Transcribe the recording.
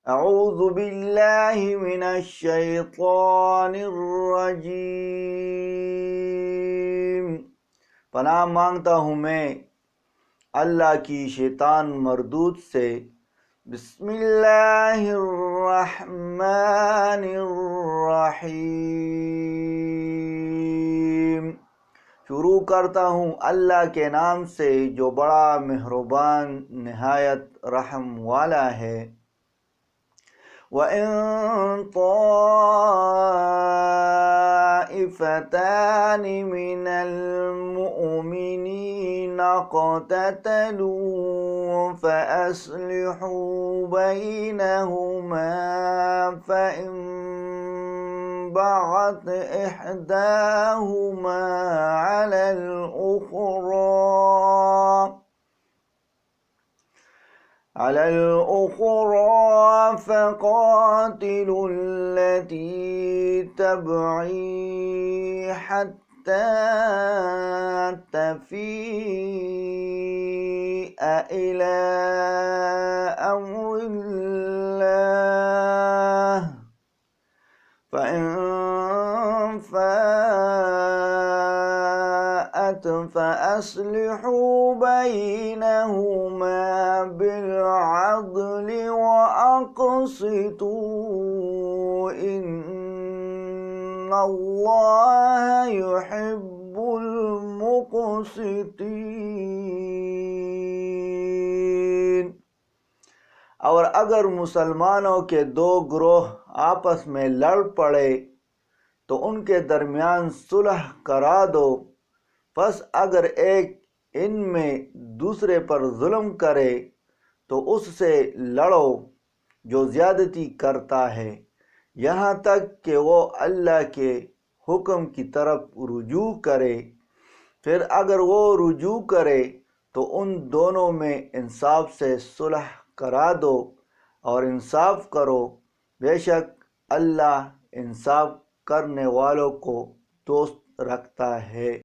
अऊज़ु बिल्लाहि मिनश शैतानिर रजीम। पनाह मांगता हूँ मैं अल्लाह की शैतान मरदूद से। बिस्मिल्लाहिर्रहमानिर्रहीम। शुरू करता हूँ अल्लाह के नाम से जो बड़ा मेहरबान निहायत रहम वाला है। वइन ताइफतानि मिनल मुअमिनीना क़ततलू फ़अस्लिहू बैनहुमा फ़इन बग़त इहदाहुमा अलल उख़रा फ़क़ातिलू अल्लती तबग़ी हत्ता तफ़ीअ इला अम्रिल्लाह फ़इन फ़ाअत फ़अस्लिहू बैनहुमा बिलअद्ल वअक़सितू इन्नल्लाह युहिब्बुल मुक़सितीन। और अगर मुसलमानों के दो ग्रोह आपस में लड़ पड़े तो उनके दरमियान सुलह करा दो। बस अगर एक इनमें दूसरे पर जुल्म करे तो उससे लड़ो जो ज़्यादती करता है, यहाँ तक कि वो अल्लाह के हुक्म की तरफ रुजू करे। फिर अगर वो रुजू करे तो उन दोनों में इंसाफ से सुलह करा दो और इंसाफ करो। बेशक अल्लाह इंसाफ करने वालों को दोस्त रखता है।